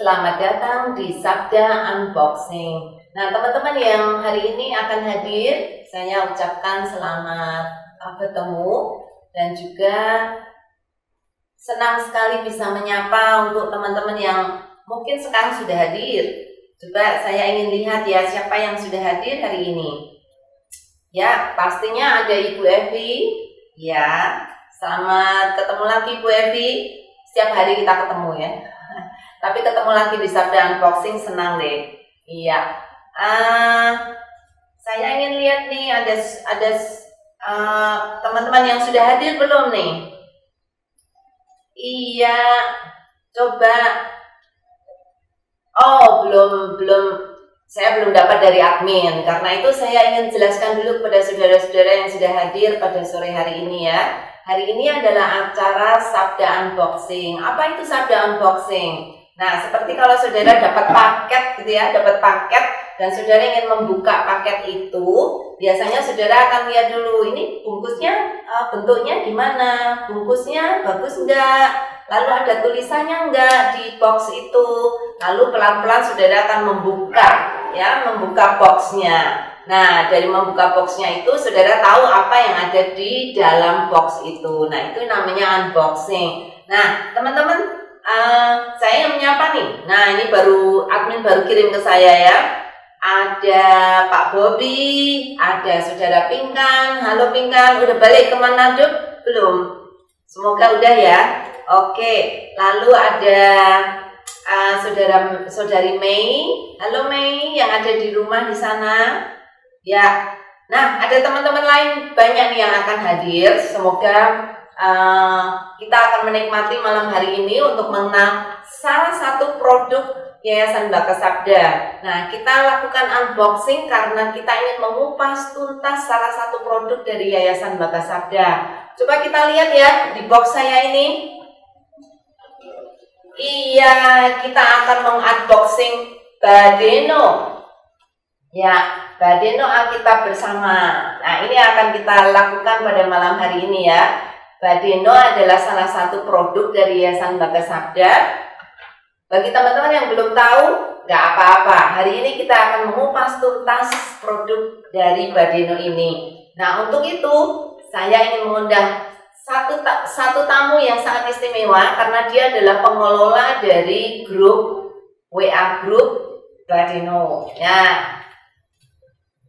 Selamat datang di Sabda Unboxing. Nah, teman-teman yang hari ini akan hadir, saya ucapkan selamat bertemu dan juga senang sekali bisa menyapa untuk teman-teman yang mungkin sekarang sudah hadir. Coba saya ingin lihat ya siapa yang sudah hadir hari ini. Ya, pastinya ada Ibu Evi. Ya, selamat ketemu lagi Bu Evi. Setiap hari kita ketemu ya. Tapi ketemu lagi di Sabda Unboxing, senang deh. Iya. Saya ingin lihat nih ada teman-teman yang sudah hadir belum nih? Iya. Coba. Oh, belum. Saya belum dapat dari admin. Karena itu saya ingin jelaskan dulu kepada saudara-saudara yang sudah hadir pada sore hari ini ya. Hari ini adalah acara Sabda Unboxing. Apa itu Sabda Unboxing? Nah, seperti kalau saudara dapat paket gitu ya, dapat paket dan saudara ingin membuka paket itu, biasanya saudara akan lihat dulu ini bungkusnya bentuknya gimana, bungkusnya bagus enggak, lalu ada tulisannya enggak di box itu, lalu pelan-pelan saudara akan membuka boxnya. Nah, dari membuka boxnya itu saudara tahu apa yang ada di dalam box itu. Nah, itu namanya unboxing. Nah, teman-teman, saya yang menyapa nih. Nah, ini admin baru kirim ke saya ya. Ada Pak Bobi, ada Saudara Pinkan. Halo Pinkan, udah balik ke Manado belum? Semoga udah ya. Oke, lalu ada Saudari Mei. Halo Mei yang ada di rumah di sana. Ya. Nah, ada teman-teman lain banyak nih yang akan hadir. Semoga kita akan menikmati malam hari ini untuk mengenal salah satu produk Yayasan Bakas Sabda. Nah, kita lakukan unboxing karena kita ingin mengupas tuntas salah satu produk dari Yayasan Bakas Sabda. Coba kita lihat ya di box saya ini. Iya, kita akan mengunboxing Badeno. Ya, Badeno Alkitab Bersama. Nah, ini akan kita lakukan pada malam hari ini ya. Badeno adalah salah satu produk dari Yayasan Bakas Sabda. Bagi teman-teman yang belum tahu, nggak apa-apa. Hari ini kita akan mengupas tuntas produk dari Badeno ini. Nah, untuk itu saya ingin mengundang satu tamu yang sangat istimewa karena dia adalah pengelola dari grup WA grup Badeno. Ya,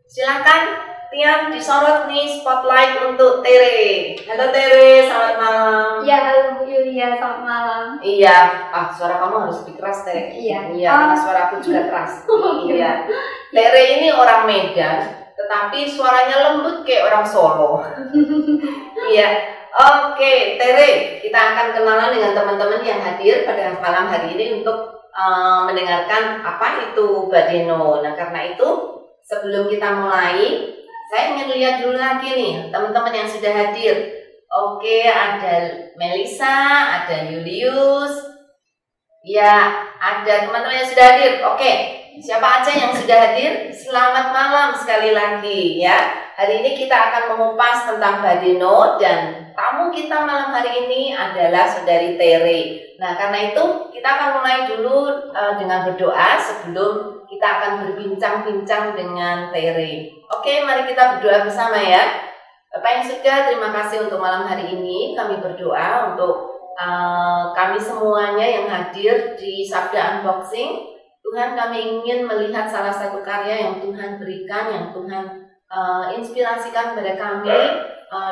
silakan. Tian disorot nih spotlight untuk Tere. Halo Tere, selamat malam. Iya, halo Bu Yulia, selamat malam. Iya, suara kamu harus lebih keras Tere. Iya. Karena suara aku juga keras. Iya. Tere ini orang Medan, tetapi suaranya lembut kayak orang Solo. Iya. Oke, Tere, kita akan kenalan dengan teman-teman yang hadir pada malam hari ini untuk mendengarkan apa itu Badeno. Nah, karena itu sebelum kita mulai, saya ingin lihat dulu lagi nih teman-teman yang sudah hadir. Oke, ada Melisa, ada Julius. Ya, ada teman-teman yang sudah hadir. Oke, siapa aja yang sudah hadir? Selamat malam sekali lagi ya. Hari ini kita akan mengupas tentang Badeno dan tamu kita malam hari ini adalah Saudari Tere. Nah, karena itu kita akan mulai dulu dengan berdoa sebelum kita akan berbincang-bincang dengan Tere. Oke, mari kita berdoa bersama ya. Bapak yang surga, terima kasih untuk malam hari ini. Kami berdoa untuk kami semuanya yang hadir di Sabda Unboxing. Tuhan, kami ingin melihat salah satu karya yang Tuhan berikan, yang Tuhan inspirasikan kepada kami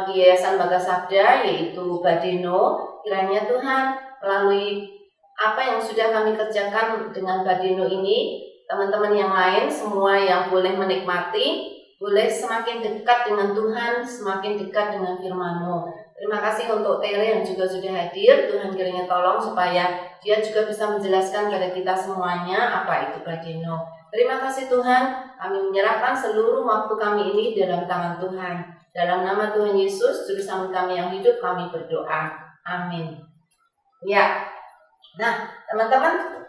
di Yayasan Bakas Sabda, yaitu Badeno. Kiranya Tuhan, melalui apa yang sudah kami kerjakan dengan Badeno ini, teman-teman yang lain semua yang boleh menikmati, boleh semakin dekat dengan Tuhan, semakin dekat dengan firman-Mu. Terima kasih untuk Tere yang juga sudah hadir. Tuhan kiranya tolong supaya dia juga bisa menjelaskan kepada kita semuanya apa itu Badeno. Terima kasih Tuhan, kami menyerahkan seluruh waktu kami ini dalam tangan Tuhan. Dalam nama Tuhan Yesus, Juru Selamat kami yang hidup, kami berdoa. Amin. Ya, nah teman-teman,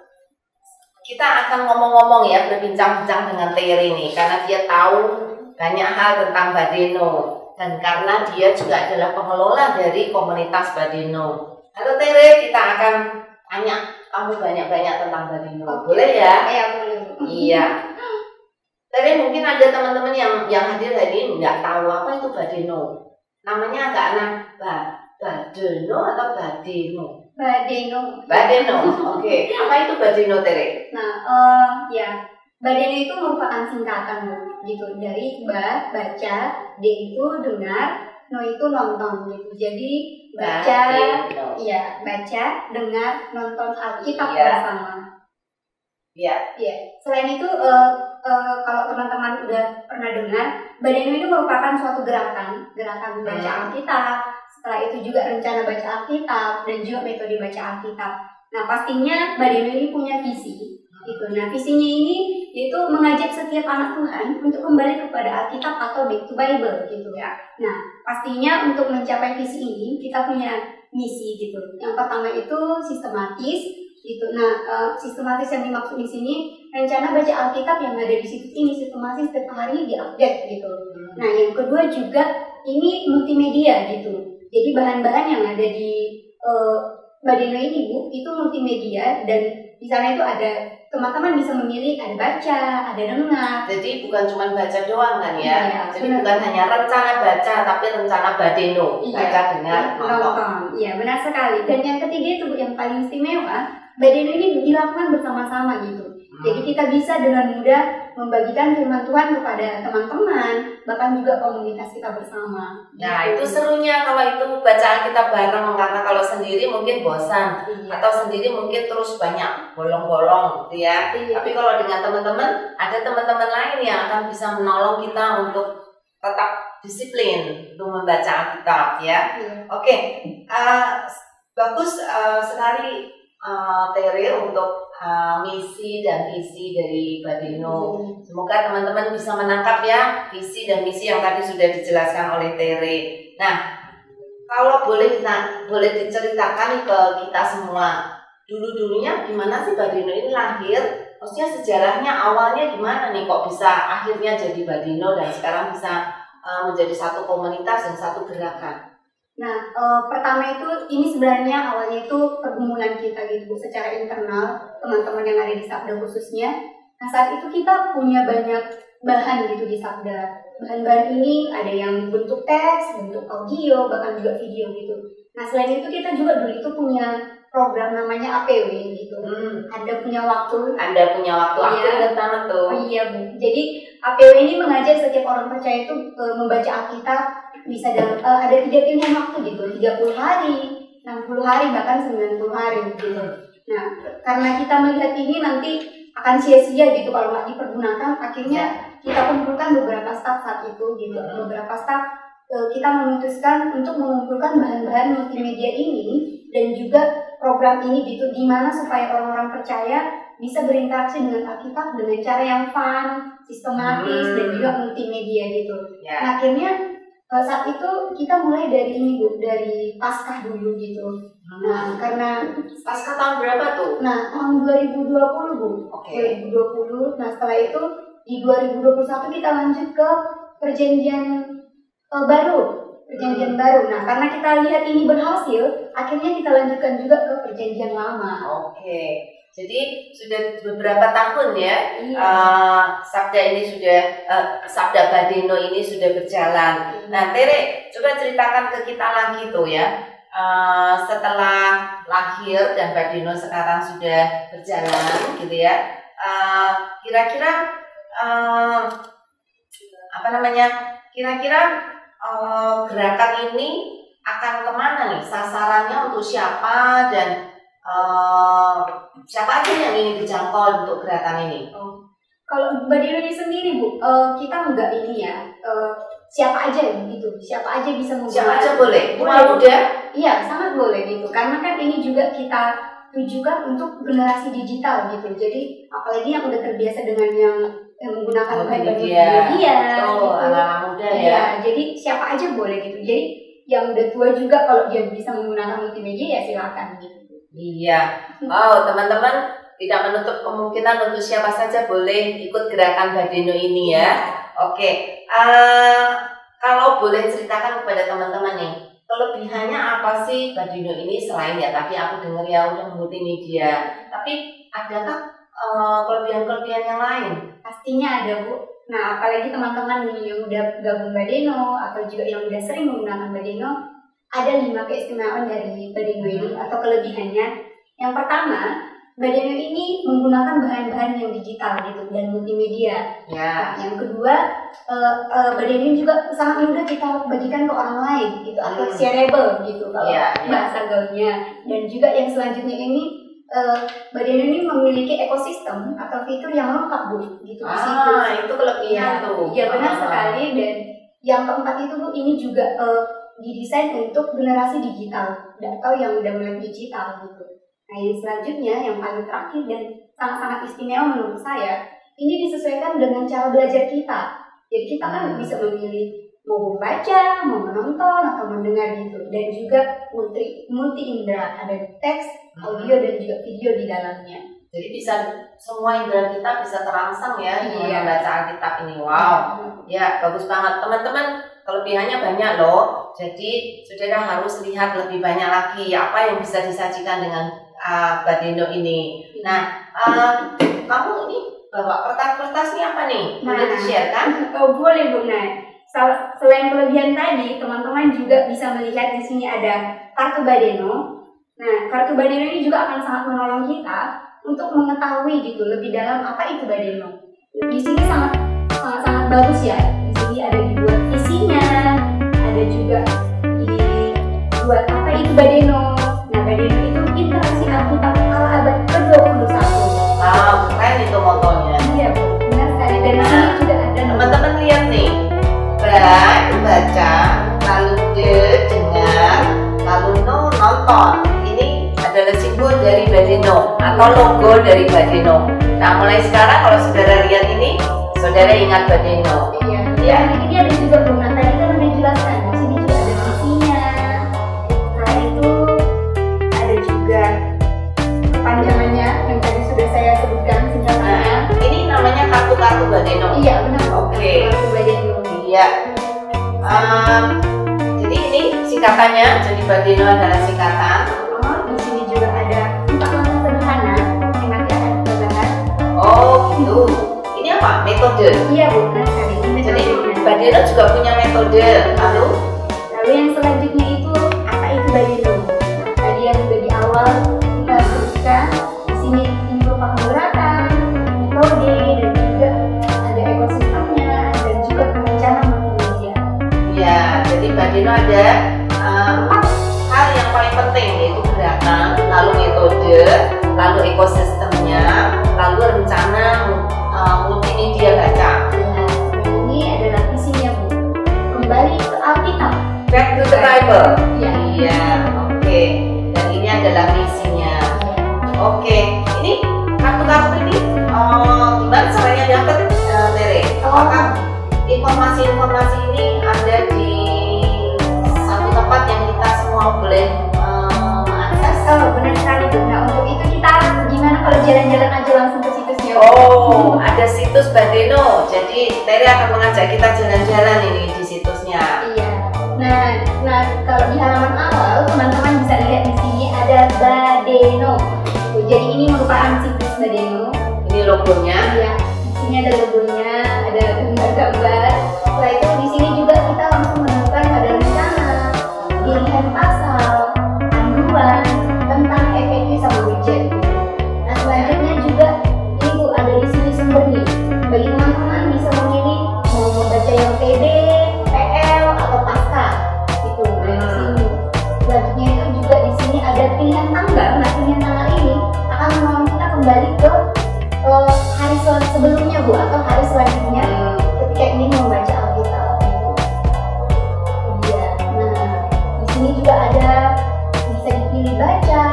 kita akan ngomong-ngomong ya, berbincang-bincang dengan Tere ini karena dia tahu banyak hal tentang Badeno dan karena dia juga adalah pengelola dari komunitas Badeno. Halo Tere, kita akan tanya kamu banyak-banyak tentang Badino. Boleh ya? Iya, boleh. Iya. Tapi mungkin ada teman-teman yang hadir hari ini nggak tahu apa itu Badino. Namanya agak aneh. Badeno atau Badeno? Badeno. Badeno. Oke. Apa itu Badeno, Tere? Nah, ya. Badeno itu merupakan singkatan gitu dari baca, D itu dengar, no itu nonton gitu. Jadi baca, iya, baca, dengar, nonton Alkitab bersama. Iya. Iya. Selain itu, kalau teman-teman udah pernah dengar, Badeno itu merupakan suatu gerakan baca Alkitab. Setelah itu juga rencana baca Alkitab dan juga metode baca Alkitab. Nah, pastinya Badeno ini punya visi. Gitu. Nah, visinya ini yaitu mengajak setiap anak Tuhan untuk kembali kepada Alkitab atau back to Bible gitu ya. Nah, pastinya untuk mencapai visi ini kita punya misi gitu. Yang pertama itu sistematis gitu. Nah, sistematis yang dimaksud di sini rencana baca Alkitab yang ada di situs ini sistematis setiap hari diupdate gitu. Nah, yang kedua juga ini multimedia gitu. Jadi bahan-bahan yang ada di Badeno ini Bu, itu multimedia dan di sana itu ada teman-teman bisa memilih ada baca, ada dengar. Jadi bukan cuma baca doang kan ya? Iya, jadi benar. bukan hanya rencana baca tapi rencana Badeno, baca, dengar, nonton. Iya, benar sekali. Dan yang ketiga itu yang paling istimewa, Badeno ini dilakukan bersama-sama gitu. Jadi kita bisa dengan mudah membagikan firman Tuhan kepada teman-teman, bahkan juga komunitas kita bersama. Nah, itu serunya kalau itu bacaan kita bareng, karena kalau sendiri mungkin bosan, atau sendiri mungkin terus banyak bolong-bolong gitu ya. Tapi kalau dengan teman-teman, ada teman-teman lain yang akan bisa menolong kita untuk tetap disiplin untuk membaca Alkitab ya. Oke, bagus sekali Tere untuk misi dan visi dari Badeno. Semoga teman-teman bisa menangkap ya visi dan misi yang tadi sudah dijelaskan oleh Tere. Nah, kalau boleh diceritakan ke kita semua, dulu-dulunya gimana sih Badeno ini lahir? Maksudnya sejarahnya awalnya gimana nih kok bisa akhirnya jadi Badeno dan sekarang bisa menjadi satu komunitas dan satu gerakan? Nah, pertama itu ini sebenarnya awalnya itu pergumulan kita gitu secara internal, teman-teman yang ada di Sabda khususnya. Nah, saat itu kita punya banyak bahan gitu di Sabda. Bahan-bahan ini ada yang bentuk teks, bentuk audio, bahkan juga video gitu. Nah, selain itu kita juga dulu itu punya program namanya APW gitu. Anda punya waktu aktif banget tuh. Oh iya Bu. Jadi APW ini mengajak setiap orang percaya itu membaca Alkitab bisa dalam ada 3 pilihan waktu gitu, 30 hari, 60 hari, bahkan 90 hari gitu. Nah, karena kita melihat ini nanti akan sia-sia gitu kalau nggak dipergunakan, akhirnya kita kumpulkan beberapa staf saat itu gitu. Beberapa staf kita memutuskan untuk mengumpulkan bahan-bahan multimedia ini dan juga program ini gitu, di mana supaya orang-orang percaya bisa berinteraksi dengan Alkitab dengan cara yang fun, sistematis dan juga multimedia gitu. Nah, akhirnya saat itu kita mulai dari ini Bu, dari Paskah dulu gitu. Nah, karena Paskah tahun berapa tuh? Nah, tahun 2020 Bu. 2020. Nah, setelah itu di 2021 kita lanjut ke perjanjian baru. Nah, karena kita lihat ini berhasil, akhirnya kita lanjutkan juga ke perjanjian lama. Jadi sudah beberapa tahun ya, Sabda ini Sabda Badeno ini sudah berjalan. Nah, Tere, coba ceritakan ke kita lagi tuh ya, setelah lahir dan Badeno sekarang sudah berjalan gitu ya, kira-kira gerakan ini akan kemana nih? Sasarannya untuk siapa dan siapa aja yang ingin dijangkau untuk gerakan ini? Kalau Badeno ini sendiri Bu, kita enggak ini ya, siapa aja gitu, siapa aja bisa menggunakan. Siapa aja boleh? Muda? Iya, sangat boleh gitu. Karena kan ini juga kita tujukan untuk generasi digital gitu. Jadi apalagi yang udah terbiasa dengan yang menggunakan media, anak-anak muda ya. Jadi siapa aja boleh gitu. Jadi yang udah tua juga kalau dia bisa menggunakan multimedia ya silakan gitu. Iya. Teman-teman tidak menutup kemungkinan untuk siapa saja boleh ikut gerakan Badeno ini ya. Oke. Kalau boleh ceritakan kepada teman-teman nih, kelebihannya apa sih Badino ini selain ya tadi aku dengar ya udah multimedia, tapi adakah kelebihan-kelebihan yang lain? Pastinya ada, Bu. Nah, apalagi teman-teman yang udah gabung Badeno atau juga yang udah sering menggunakan Badeno, ada 5 keistimewaan dari Badeno ini atau kelebihannya. Yang pertama, Badeno ini menggunakan bahan-bahan yang digital gitu dan multimedia. Ya. Nah, yang kedua, Badeno ini juga sangat mudah kita bagikan ke orang lain gitu atau shareable gitu kalau bahasa gaulnya. Dan juga yang selanjutnya ini Badeno ini memiliki ekosistem atau fitur yang lengkap, Bu, gitu di situ. Itu kelebihan tuh. Ya benar sekali. Dan yang keempat itu, Bu, ini juga didesain untuk generasi digital atau yang udah mulai digital gitu. Nah, yang selanjutnya yang paling terakhir dan sangat-sangat istimewa menurut saya, ini disesuaikan dengan cara belajar kita. Jadi kita kan bisa memilih mau membaca, mau menonton atau mendengar gitu, dan juga multi indera, ada teks, audio dan juga video di dalamnya. Jadi bisa semua indera kita bisa terangsang ya dengan membaca Alkitab ini. Wow, ya bagus banget teman-teman. Kelebihannya banyak loh. Jadi saudara harus lihat lebih banyak lagi apa yang bisa disajikan dengan Badeno ini. Nah, kamu ini bawa kertas-kertas ini apa nih? Boleh di-share kan? Oh, boleh, Bu. Nah, selain kelebihan tadi, teman-teman juga bisa melihat di sini ada kartu Badeno. Nah, kartu Badeno ini juga akan sangat menolong kita untuk mengetahui gitu lebih dalam apa itu Badeno. Di sini sangat bagus ya. Di sini ada dibuat isinya, ada juga dibuat apa itu Badeno. Nah, Badeno itu interaksi Alkitab ala abad ke-21. Keren itu motonya. Iya, Bu. Benar sekali. Dan di sini juga ada teman-teman lihat nih. Baca, lalu dengar, lalu nonton. Ini adalah simbol dari Badeno atau logo dari Badeno. Nah, mulai sekarang kalau saudara lihat ini, saudara ingat Badeno. Iya. Ya. Ini ada juga bunga tadi kan udah dijelaskan. Di sini juga ada isinya. Nah, itu ada juga kepanjangannya yang tadi sudah saya sebutkan singkatannya. Nah, ini namanya kartu-kartu Badeno. Iya, benar. Oke. Kartu Badeno. Iya. Jadi ini singkatannya. Jadi Badeno adalah singkatan. Di sini juga ada 4 langkah sederhana yang nanti akan kita bahas. Oh gitu. Ini apa? Metode. Iya, Bu, benar sekali. Jadi Badeno juga punya metode. Lalu yang selanjutnya itu apa itu Badeno? Nah, tadi yang sudah di awal kita sebutkan. Di sini ini merupakan gerakan, metode, dan juga ada ekosistemnya dan juga rencana multimedia. ya, jadi Badeno ada 4 hal yang paling penting, yaitu gerakan, lalu metode, lalu ekosistemnya, lalu rencana multimedia baca. Dan ini adalah visinya, Bu. Kembali ke Alkitab. Back to the Bible. Iya. Oke. Dan ini adalah misinya. Oke. Ini kartu-kartu ini gimana caranya dapat, Tere? Apakah informasi-informasi ini ada di satu tempat yang kita semua boleh mengakses? Oh, benar sekali, Bu. Nah, untuk itu kita gimana kalau jalan-jalan aja langsung ke situsnya? Oh, ada situs Badeno. Jadi Tere akan mengajak kita jalan-jalan ini di situsnya. Iya. Nah, kalau di halaman awal teman-teman bisa lihat di sini ada Badeno. Jadi ini merupakan situs Badeno. Ini logonya. Iya. Di sini ada logonya, ada gambar-gambar. Setelah itu di sini juga kita langsung menemukan ada rencana, pilihan pasal, panduan tentang FAQ sama widget. Nah, selanjutnya juga ini, Bu, ada di sini sumbernya. Bagi teman-teman bisa memilih mau membaca yang PB, PL atau pasca gitu. Nah, di sini. Selanjutnya itu juga di sini ada pilihan tanggal. Nah, pilihan tanggal ini akan menolong kita kembali ke hari sebelumnya, Bu, atau hari selanjutnya ketika ingin membaca Alkitab. Iya. Nah, di sini juga ada bisa dipilih baca,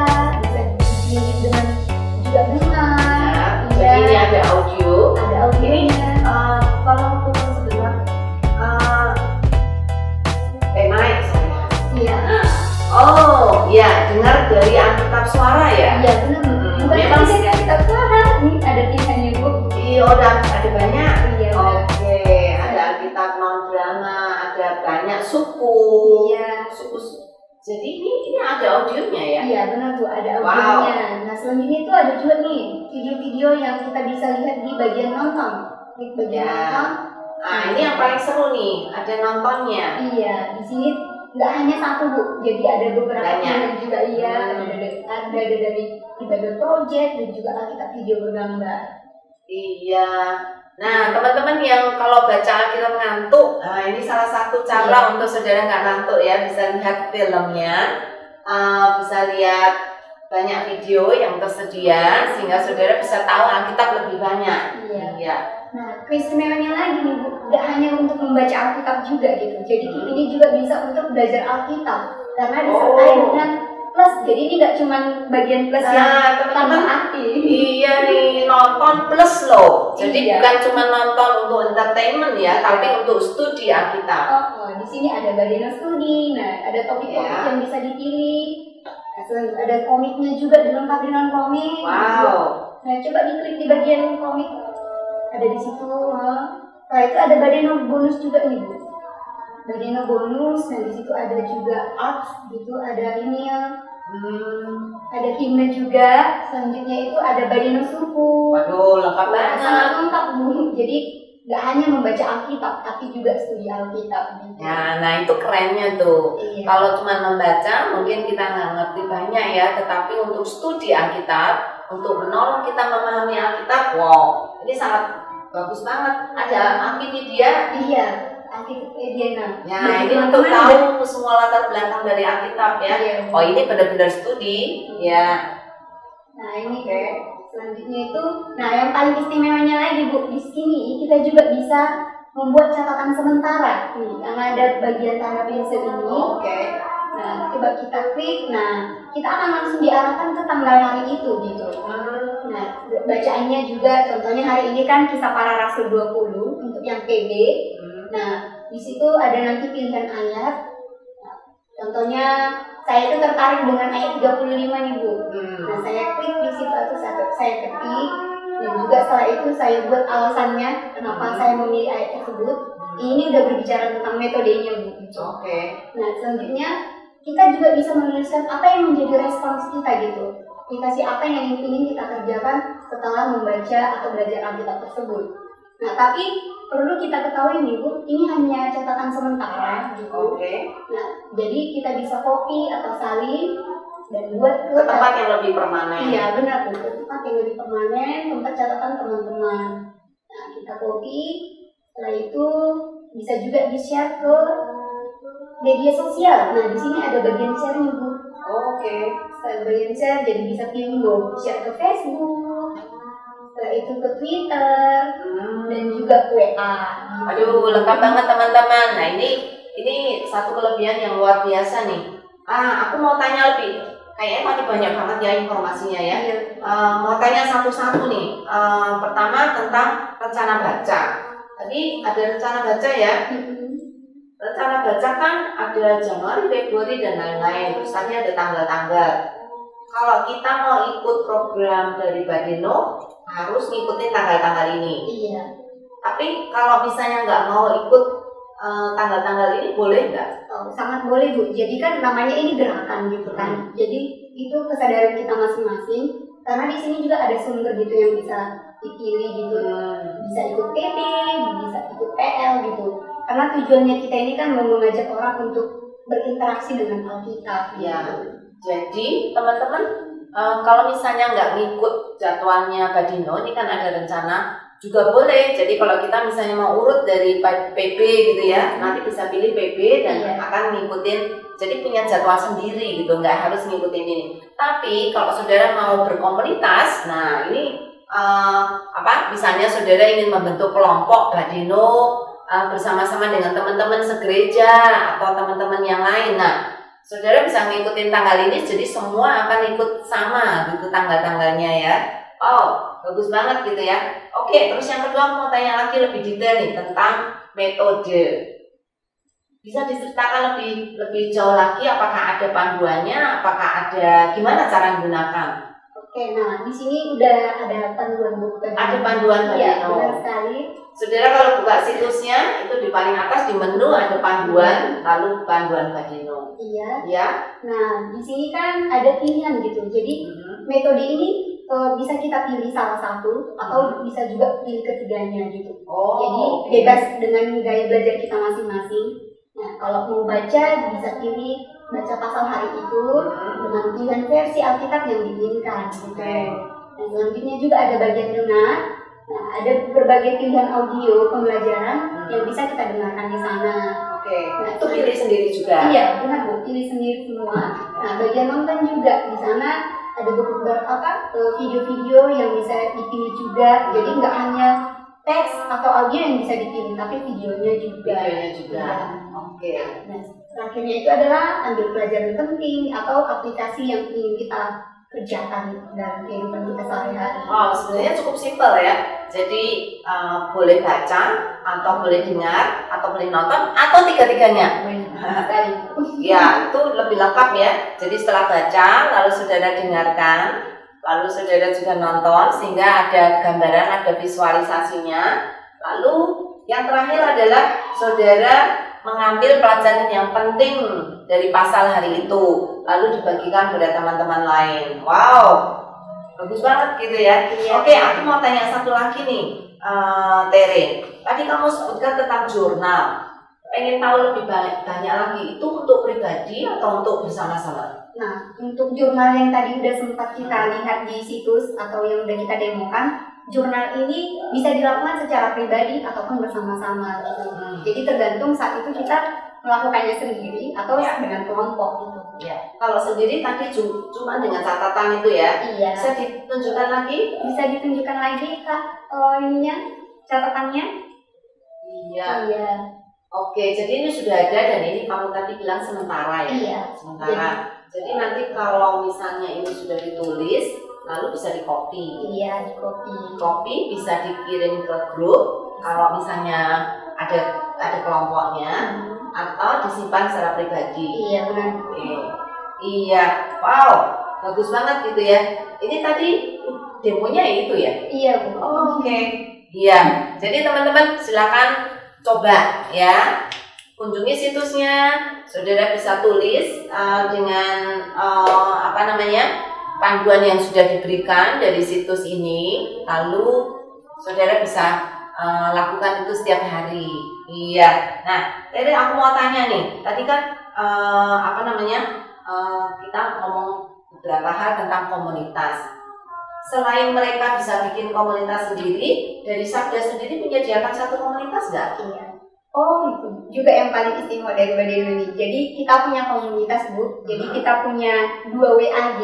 bisa dipilih dengan juga dengar. Jadi ini ada audio. Ada audionya. Tolong turun sebentar. Mic, sorry. Iya. Oh, ya, dengar dari Alkitab suara ya? Iya, benar. Bukan memang dari Alkitab suara. Ini ada pilihannya, Bu. Iya, ada banyak. Iya. Oke, ada Alkitab non drama, ada banyak suku. Iya. Suku Jadi ini ada audionya ya? Iya benar Bu, ada audionya. Nah selanjutnya itu ada juga nih video-video yang kita bisa lihat di bagian nonton. Di bagian nonton. Nah ini yang paling seru nih, ada nontonnya. Iya, di sini nggak hanya satu Bu, jadi ada beberapa banyak juga ada dari Bible Project dan juga Alkitab video bergambar. Iya. Nah teman-teman yang kalau baca Alkitab ngantuk, nah ini salah satu cara untuk saudara nggak ngantuk ya, bisa lihat filmnya, bisa lihat banyak video yang tersedia sehingga saudara bisa tahu Alkitab lebih banyak. Iya. Nah keistimewanya lagi nih Bu, nggak hanya untuk membaca Alkitab juga gitu, jadi ini juga bisa untuk belajar Alkitab karena disertai dengan plus, jadi ini nggak cuma bagian plus yang tambah arti. Iya nih, nonton plus loh. Jadi bukan cuma nonton untuk entertainment ya, tapi untuk studi Alkitab. Di sini ada bagian studi, nah ada topik-topik yang bisa dipilih. Nah, ada komiknya juga, dilengkapi dengan komik. Wow. Nah coba diklik di bagian komik, ada di situ. Nah itu ada bagian bonus juga nih Bu. Bagian bonus, nah di situ ada juga art gitu, ada ini ya, ada himne juga. Selanjutnya itu ada bagian suku. Waduh, lengkap banget. Sangat lengkap Bu. Jadi nggak hanya membaca Alkitab, tapi juga studi Alkitab. Gitu. Nah itu kerennya tuh. Iya. Kalau cuma membaca, mungkin kita nggak ngerti banyak ya, tetapi untuk studi Alkitab, untuk menolong kita memahami Alkitab, wow, ini sangat bagus banget. Ada Wikipedia. Iya. Wikipedia. Nah ini untuk tahu semua latar belakang dari Alkitab ya. Iya. Oh ini benar-benar studi ya. Nah ini selanjutnya itu, nah yang paling istimewanya lagi Bu, di sini kita juga bisa membuat catatan sementara. Nih, karena ada bagian tanda pensil ini. Nah coba kita klik, nah kita akan langsung diarahkan ke tanggal hari itu gitu. Nah bacaannya juga, contohnya hari ini kan Kisah Para Rasul 20 untuk yang PB. Nah, di situ ada nanti pilihan ayat. Nah, contohnya saya itu tertarik dengan ayat 35 nih Bu. Nah, saya klik di situ atau saya ketik, dan juga setelah itu saya buat alasannya kenapa saya memilih ayat tersebut. Ini udah berbicara tentang metodenya Bu. Nah, selanjutnya kita juga bisa menuliskan apa yang menjadi respons kita gitu. Aplikasi apa yang ingin kita kerjakan setelah membaca atau belajar Alkitab tersebut. Nah, tapi perlu kita ketahui nih Bu, ini hanya catatan sementara gitu. Nah, jadi kita bisa copy atau salin dan buat ke tempat yang lebih permanen. Iya benar Bu, tempat yang lebih permanen, tempat catatan teman-teman. Nah, kita copy, setelah itu bisa juga di-share ke media sosial. Nah, di sini ada bagian share nih Bu. Setelah bagian share, jadi bisa pilih mau share ke Facebook, setelah itu ke Twitter, dan juga ke WA. Aduh, lengkap banget teman-teman. Nah ini satu kelebihan yang luar biasa nih. Aku mau tanya lebih, kayaknya masih banyak banget ya informasinya ya. Mau tanya satu-satu nih. Pertama tentang rencana baca. Tadi ada rencana baca ya. Rencana baca kan ada Januari, Februari dan lain-lain. Terus tadi ada tanggal-tanggal. Kalau kita mau ikut program dari Badeno, harus ngikutin tanggal-tanggal ini. Iya. Tapi kalau misalnya nggak mau ikut tanggal-tanggal ini, boleh nggak? Sangat boleh Bu. Jadi kan namanya ini gerakan gitu kan. Jadi itu kesadaran kita masing-masing. Karena di sini juga ada sumber gitu yang bisa dipilih gitu. Bisa ikut PB, bisa ikut PL gitu. Karena tujuannya kita ini kan mau mengajak orang untuk berinteraksi dengan Alkitab. Ya. Jadi teman-teman, kalau misalnya nggak ngikut jadwalnya Badino, ini kan ada rencana juga boleh. Jadi kalau kita misalnya mau urut dari PB gitu ya, nanti bisa pilih PB dan akan ngikutin. Jadi punya jadwal sendiri gitu, nggak harus ngikutin ini. Tapi kalau saudara mau berkomunitas, nah ini misalnya saudara ingin membentuk kelompok Badino bersama-sama dengan teman-teman segereja atau teman-teman yang lain. Nah, saudara bisa ngikutin tanggal ini, jadi semua akan ikut sama gitu tanggal-tanggalnya ya. Bagus banget gitu ya. Oke, terus yang kedua aku mau tanya lagi lebih detail nih tentang metode. Bisa diceritakan lebih jauh lagi, apakah ada panduannya, apakah ada gimana cara menggunakan? Oke, nah di sini udah ada panduan Bu. Ada panduan Badino. Iya, benar sekali. Saudara kalau buka situsnya itu di paling atas di menu ada panduan, lalu panduan Badino. Iya. Ya. Nah, di sini kan ada pilihan gitu. Jadi metode ini bisa kita pilih salah satu atau bisa juga pilih ketiganya gitu. Jadi bebas dengan gaya belajar kita masing-masing. Nah, kalau mau baca bisa pilih baca pasal hari itu dengan pilihan versi Alkitab yang diinginkan. Gitu. Dan selanjutnya juga ada bagian dengar. Nah, ada berbagai pilihan audio pembelajaran yang bisa kita dengarkan di sana. Nah, itu pilih sendiri juga. Iya, benar Bu, pilih sendiri semua. Nah, bagian nonton juga di sana ada beberapa video-video yang bisa dipilih juga. Jadi nggak hanya teks atau audio yang bisa dipilih, tapi videonya juga. Nah, terakhirnya itu adalah ambil pelajaran penting atau aplikasi yang ingin kita kerjakan dalam kehidupan kita sehari-hari. Sebenarnya cukup simpel ya. Jadi boleh baca, atau boleh dengar, atau boleh nonton, atau tiga-tiganya. Ya, itu lebih lengkap ya. Jadi setelah baca, lalu saudara dengarkan, lalu saudara juga nonton, sehingga ada gambaran, ada visualisasinya. Lalu yang terakhir adalah saudara mengambil pelajaran yang penting dari pasal hari itu, lalu dibagikan pada teman-teman lain. Wow, bagus banget gitu ya. Oke, aku mau tanya satu lagi nih, Tere. Tadi kamu sebutkan tentang jurnal. Pengen tahu lebih banyak lagi, itu untuk pribadi atau untuk bersama-sama? Nah, untuk jurnal yang tadi udah sempat kita lihat di situs atau yang udah kita demokan, jurnal ini bisa dilakukan secara pribadi ataupun bersama-sama. Jadi tergantung saat itu kita melakukannya sendiri atau dengan kelompok gitu. Ya. Kalau sendiri tadi cuma dengan catatan itu ya. Iya. Bisa ditunjukkan lagi? Bisa ditunjukkan lagi Kak, ininya catatannya. Iya. Oke, jadi ini sudah ada dan ini kamu tadi bilang sementara ya? Iya. Sementara. Jadi nanti kalau misalnya ini sudah ditulis, lalu bisa di-copy. Iya, di-copy. Copy bisa dikirim ke grup kalau misalnya ada kelompoknya, atau disimpan secara pribadi. Iya, benar. Iya, wow, bagus banget gitu ya. Ini tadi demonya itu ya? Iya, Bu. Oke. Iya, jadi teman-teman silakan coba ya. Kunjungi situsnya, saudara bisa tulis dengan panduan yang sudah diberikan dari situs ini, lalu saudara bisa lakukan itu setiap hari. Iya. Nah, Tere, aku mau tanya nih. Tadi kan kita ngomong beberapa hal tentang komunitas. Selain mereka bisa bikin komunitas sendiri, dari Sabda sendiri menyediakan satu komunitas nggak? Iya. Oh, itu juga yang paling istimewa dari Badeno ini. Jadi kita punya komunitas, Bu. Jadi kita punya 2 WAG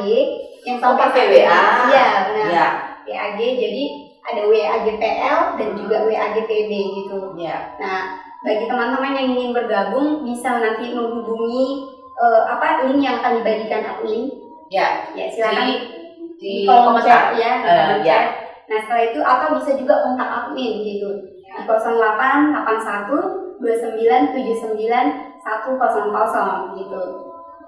yang pakai WA. Iya, benar. Ya. WAG, jadi ada WAG PL dan juga WAG PB gitu. Ya. Nah, bagi teman-teman yang ingin bergabung bisa nanti menghubungi link yang akan dibagikan admin. Ya. Ya, silakan di kolom chat ya. Nah, setelah itu atau bisa juga kontak admin gitu. Di 0881 2979 100 gitu.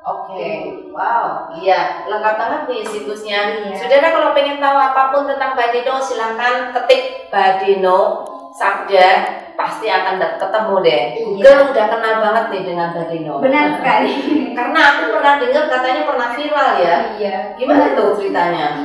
Oke. Wow, iya, lengkap banget nih situsnya. Iya. Saudara kalau pengen tahu apapun tentang Badeno, silakan ketik Badeno Sabda, pasti akan ketemu deh. Google udah kenal banget nih dengan Badeno. Benar sekali. Karena aku pernah dengar katanya pernah viral ya. Iya. Gimana tuh ceritanya?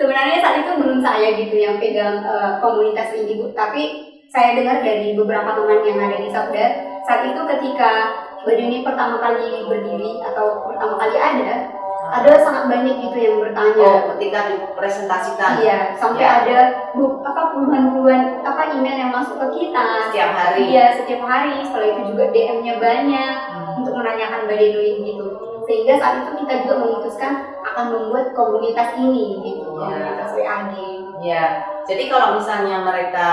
Sebenarnya saat itu belum saya gitu yang pegang komunitas ini, Bu, tapi saya dengar dari beberapa teman yang ada di Sabda, saat itu ketika Badeno pertama kali berdiri atau pertama kali ada sangat banyak gitu yang bertanya. Ketika dipresentasikan. Iya, sampai ada puluhan email yang masuk ke kita setiap hari. Iya, setiap hari. Setelah itu juga DM-nya banyak untuk menanyakan Badeno ini gitu. Sehingga saat itu kita juga memutuskan akan membuat komunitas ini gitu, komunitas WAG. Iya. Jadi kalau misalnya mereka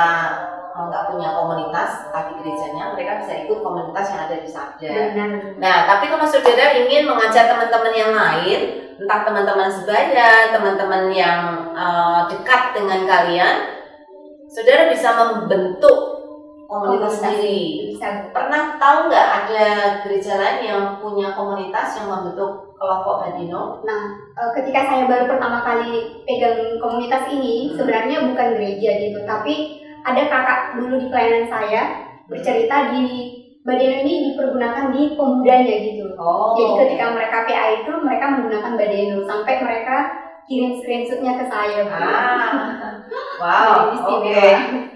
nggak punya komunitas tapi gerejanya, mereka bisa ikut komunitas yang ada di Sabda. Benar. Nah, tapi kalau saudara ingin mengajak teman-teman yang lain, entah teman-teman sebaya, teman-teman yang dekat dengan kalian, saudara bisa membentuk komunitas sendiri. Bisa. Pernah tahu nggak ada gereja lain yang punya komunitas yang membentuk kelompok Badeno? Nah, ketika saya baru pertama kali pegang komunitas ini, sebenarnya bukan gereja gitu, tapi ada kakak dulu di pelayanan saya bercerita di Badeno ini dipergunakan di pemudanya gitu. Jadi ketika mereka PA itu mereka menggunakan Badeno sampai mereka kirim screenshotnya ke saya. Wow, oke.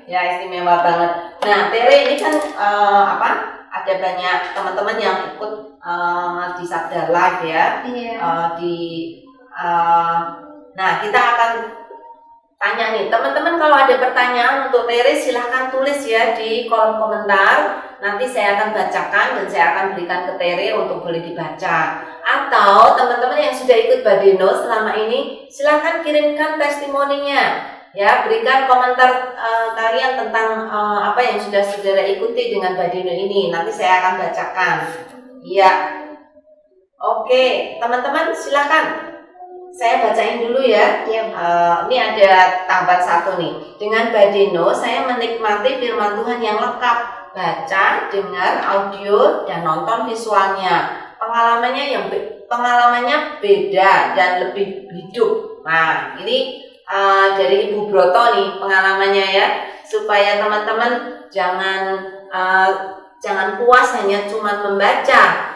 Ya, istimewa banget. Nah, Tere ini kan ada banyak teman-teman yang ikut di Sabda Live ya. Iya. Nah, kita akan tanya nih, teman-teman kalau ada pertanyaan untuk Tere silahkan tulis ya di kolom komentar. Nanti saya akan bacakan dan saya akan berikan ke Tere untuk boleh dibaca. Atau teman-teman yang sudah ikut Badeno selama ini silahkan kirimkan testimoninya. Ya, berikan komentar kalian tentang apa yang sudah saudara ikuti dengan Badeno ini. Nanti saya akan bacakan. Iya. Oke, teman-teman silahkan. Saya bacain dulu ya. Ini ada tambahan satu nih. Dengan Badeno saya menikmati firman Tuhan yang lengkap. Baca, dengar, audio, dan nonton visualnya. Pengalamannya beda dan lebih hidup. Nah, ini dari Ibu Broto nih pengalamannya ya. Supaya teman-teman jangan puas hanya cuma membaca.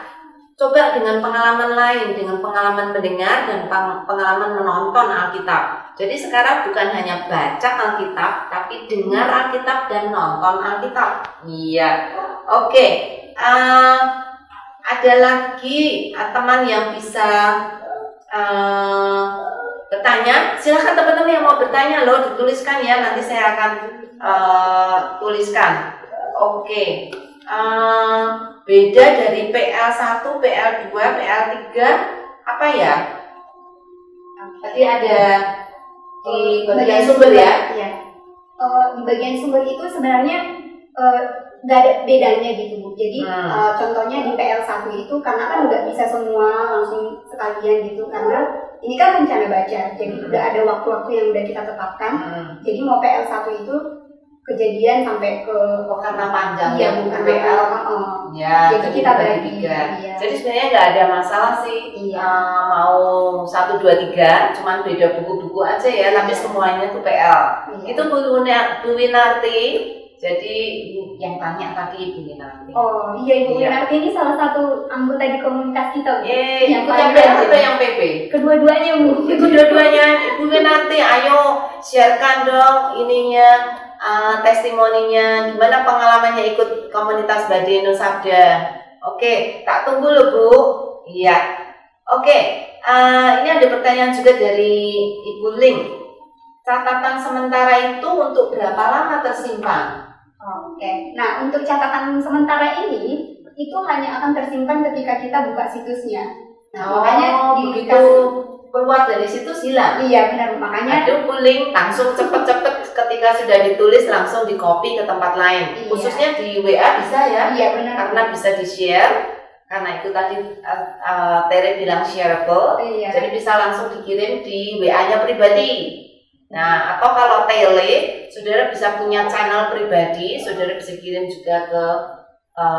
Coba dengan pengalaman lain, dengan pengalaman mendengar dan pengalaman menonton Alkitab. Jadi sekarang bukan hanya baca Alkitab, tapi dengar Alkitab dan nonton Alkitab. Iya, oke. Ada lagi teman yang bisa bertanya. Silahkan teman-teman yang mau bertanya loh, dituliskan ya. Nanti saya akan tuliskan. Oke. Beda dari PL1, PL2, PL3 apa ya? Tadi ada di bagian sumber ya? Iya. Di bagian sumber itu sebenarnya nggak ada bedanya gitu Bu. Jadi contohnya di PL1 itu karena kan nggak bisa semua langsung sekalian gitu karena ini kan rencana baca. Jadi udah ada waktu-waktu yang udah kita tetapkan. Jadi mau PL1 itu kejadian sampai ke karena panjang ya bukan PL. Ya, jadi kita bagi 3. Iya. Jadi sebenarnya nggak ada masalah sih. Iya. Mau 1, 2, 3, cuman beda buku-buku aja ya. Tapi semuanya tuh PL. Iya. Itu Bu Winarti. Jadi yang tanya tadi Ibu Winarti. Oh iya, Ibu Winarti ini salah satu anggota di komunitas kita. Yang PL atau yang PB? Kedua-duanya Bu. Kedua-duanya Ibu Winarti, ayo sharekan dong ininya. Testimoninya, gimana pengalamannya ikut komunitas Badeno Sabda. Oke, tak tunggu loh Bu. Iya. Oke, ini ada pertanyaan juga dari Ibu Ling. Catatan sementara itu untuk berapa lama tersimpan? Oke, nah untuk catatan sementara ini itu hanya akan tersimpan ketika kita buka situsnya. Nah, makanya begitu keluar dari situ hilang. Iya benar, makanya aduh link langsung cepet-cepet ketika sudah ditulis langsung di copy ke tempat lain. Iya. Khususnya di WA bisa ya. Iya benar. Karena bisa di share. Karena itu tadi Tere bilang shareable. Iya. Jadi bisa langsung dikirim di WA-nya pribadi. Nah, atau kalau tele, saudara bisa punya channel pribadi, saudara bisa kirim juga ke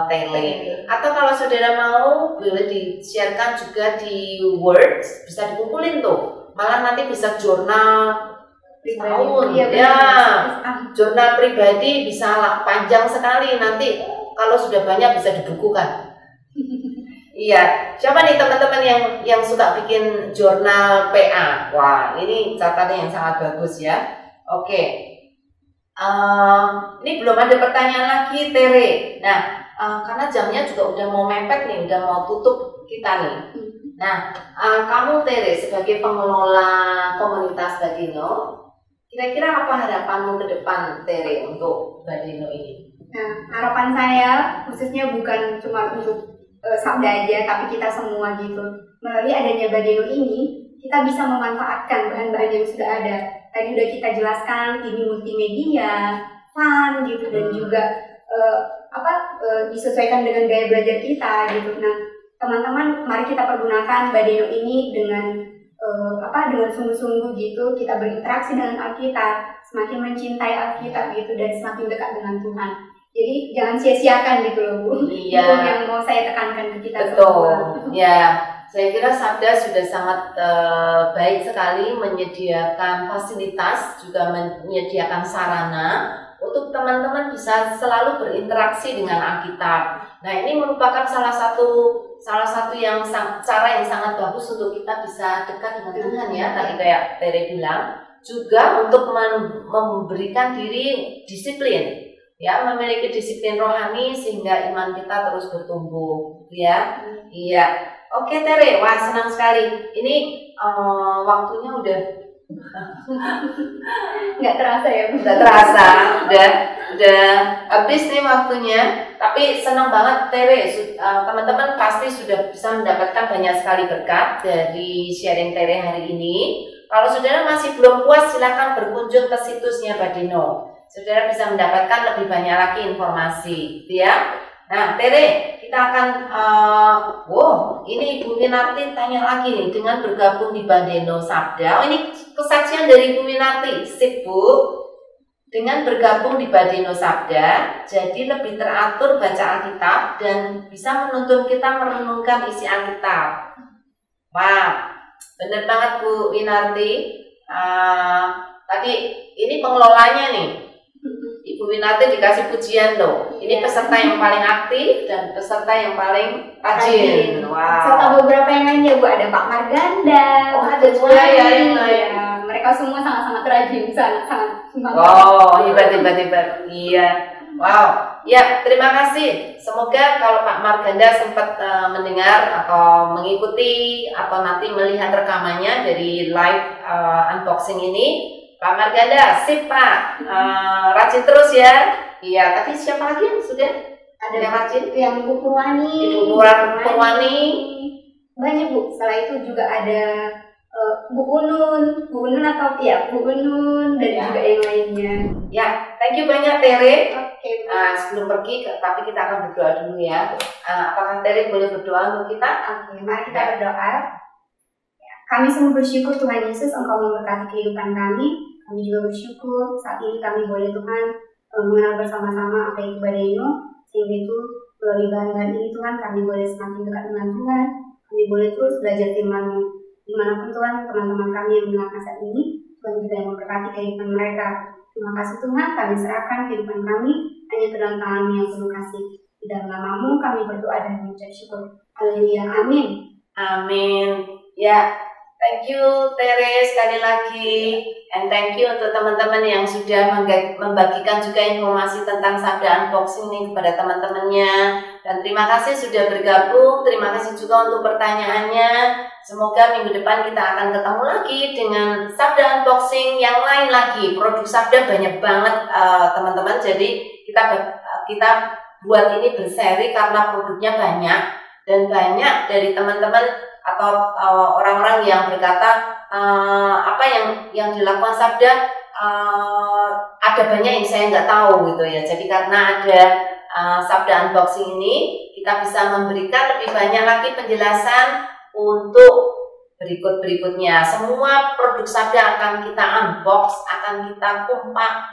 tele. Atau kalau saudara mau boleh di-sharekan juga di Word, bisa dikumpulin tuh. Malah nanti bisa jurnal tahun. Ya, jurnal pribadi bisa panjang sekali. Nanti kalau sudah banyak bisa dibukukan. Iya, siapa nih teman-teman yang suka bikin jurnal PA? Wah, ini catatan yang sangat bagus ya. Oke. Ini belum ada pertanyaan lagi, Tere. Nah, karena jamnya juga udah mau mepet nih, udah mau tutup kita nih. Nah, kamu Tere sebagai pengelola komunitas Badeno, kira-kira apa harapanmu ke depan Tere untuk Badeno ini? Nah, harapan saya khususnya bukan cuma untuk Sabda aja, tapi kita semua gitu. Melalui adanya Badeno ini, kita bisa memanfaatkan bahan-bahan yang sudah ada. Tadi udah kita jelaskan, ini multimedia, fun gitu, dan juga disesuaikan dengan gaya belajar kita gitu. Nah, teman-teman, mari kita pergunakan Badeno ini dengan dengan sungguh-sungguh gitu. Kita berinteraksi dengan Alkitab, semakin mencintai Alkitab gitu, dan semakin dekat dengan Tuhan. Jadi jangan sia-siakan gitu loh Bu. Iya. Itu yang mau saya tekankan ke kita betul. Semua. Ya, saya kira Sabda sudah sangat baik sekali menyediakan fasilitas, juga menyediakan sarana untuk untuk teman-teman bisa selalu berinteraksi dengan Alkitab. Nah, ini merupakan salah satu cara yang sangat bagus untuk kita bisa dekat dengan Tuhan ya. Tadi kayak Tere bilang, juga untuk memberikan diri disiplin. Ya, memiliki disiplin rohani sehingga iman kita terus bertumbuh, ya. Iya. Oke, Tere, wah senang sekali. Ini waktunya udah nggak terasa ya? Nggak terasa, udah habis nih waktunya. Tapi senang banget, Tere. Teman-teman pasti sudah bisa mendapatkan banyak sekali berkat dari sharing Tere hari ini. Kalau saudara masih belum puas, silakan berkunjung ke situsnya Badeno. Saudara bisa mendapatkan lebih banyak lagi informasi, ya. Nah, Tere, kita akan, ini Ibu Winarti tanya lagi nih, dengan bergabung di Badeno Sabda. Oh, ini kesaksian dari Ibu Winarti, sip Bu. Dengan bergabung di Badeno Sabda, jadi lebih teratur baca Alkitab dan bisa menuntun kita merenungkan isi Alkitab. Wah, bener banget Bu Winarti. Tadi ini pengelolanya nih. Ibu Winarti dikasih pujian loh. Ini peserta yang paling aktif dan peserta yang paling rajin. Wow. Serta beberapa yang lainnya Bu, ada Pak Marganda. Oh, ada juga ya yang lain. Mereka semua sangat-sangat rajin, sangat semangat. Oh, hebat. Iya. Wow. Ya, terima kasih. Semoga kalau Pak Marganda sempat mendengar atau mengikuti atau nanti melihat rekamannya dari live unboxing ini. Pak Marganda, sip Pak, rajin terus ya. Iya, tadi siapa lagi yang sudah ada yang rajin? Yang Bu Purwani. Ibu Purwani. Banyak Bu. Setelah itu juga ada Bu Unun atau ya Bu Unun dan juga yang lainnya. Ya, thank you banyak Tere. Oke. Sebelum pergi, tapi kita akan berdoa dulu ya. Apakah Tere boleh berdoa untuk kita? Oke, mari kita berdoa. Kami semua bersyukur Tuhan Yesus, Engkau memberkati kehidupan kami. Kami juga bersyukur saat ini kami boleh Tuhan mengenal bersama-sama apa itu Badeno. Sehingga itu melalui bahan-bahan ini Tuhan kami boleh semakin dekat dengan Tuhan. Kami boleh terus belajar firman-Mu. Dimanapun Tuhan teman-teman kami yang mendengarkan saat ini, Tuhan juga yang memberkati kehidupan mereka. Terima kasih Tuhan, kami serahkan kehidupan kami hanya ke dalam tangan-Mu yang penuh kasih. Di dalam nama-Mu kami berdoa dan mengucap syukur. Haleluya, amin. Amin. Ya. Thank you Tere sekali lagi, and thank you untuk teman-teman yang sudah membagikan juga informasi tentang Sabda Unboxing ini kepada teman-temannya. Dan terima kasih sudah bergabung, terima kasih juga untuk pertanyaannya. Semoga minggu depan kita akan ketemu lagi dengan Sabda Unboxing yang lain lagi. Produk Sabda banyak banget teman-teman, jadi kita buat ini berseri karena produknya banyak dan banyak dari teman-teman atau orang-orang yang berkata apa yang dilakukan Sabda ada banyak yang saya nggak tahu gitu ya. Jadi karena ada Sabda Unboxing ini kita bisa memberikan lebih banyak lagi penjelasan untuk berikutnya. Semua produk Sabda akan kita unbox, akan kita kupas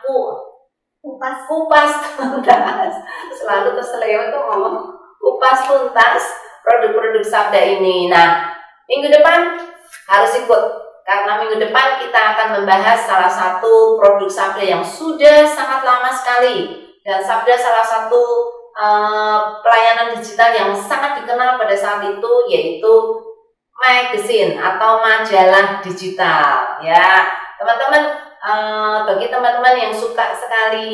tuntas. Selalu keseleo tuh ngomong kupas tuntas produk-produk Sabda ini. Nah, minggu depan harus ikut karena minggu depan kita akan membahas salah satu produk Sabda yang sudah sangat lama sekali, dan Sabda salah satu pelayanan digital yang sangat dikenal pada saat itu, yaitu magazine atau majalah digital. Ya, teman-teman, bagi teman-teman yang suka sekali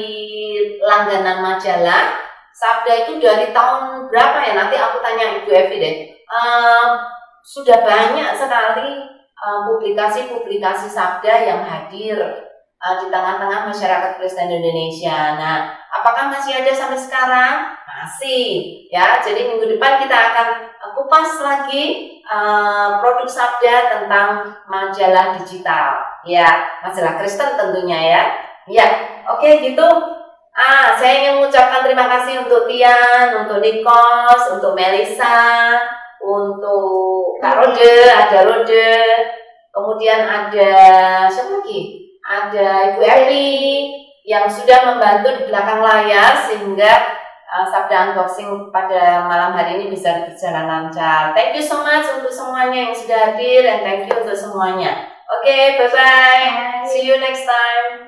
langganan majalah Sabda itu dari tahun berapa ya? Nanti aku tanya Ibu Evi deh. Sudah banyak sekali publikasi-publikasi Sabda yang hadir di tengah-tengah masyarakat Kristen Indonesia. Nah, apakah masih ada sampai sekarang? Masih, ya. Jadi minggu depan kita akan kupas lagi produk Sabda tentang majalah digital. Ya, majalah Kristen tentunya ya. Ya, oke gitu. Saya ingin mengucapkan terima kasih untuk Tian, untuk Nikos, untuk Melisa, untuk Kak Rode, ada Rode, kemudian ada siapa lagi? Ada Ibu Evi yang sudah membantu di belakang layar sehingga Sabda Unboxing pada malam hari ini bisa berjalan lancar. Thank you so much untuk semuanya yang sudah hadir, dan thank you untuk semuanya. Oke, bye-bye. See you next time.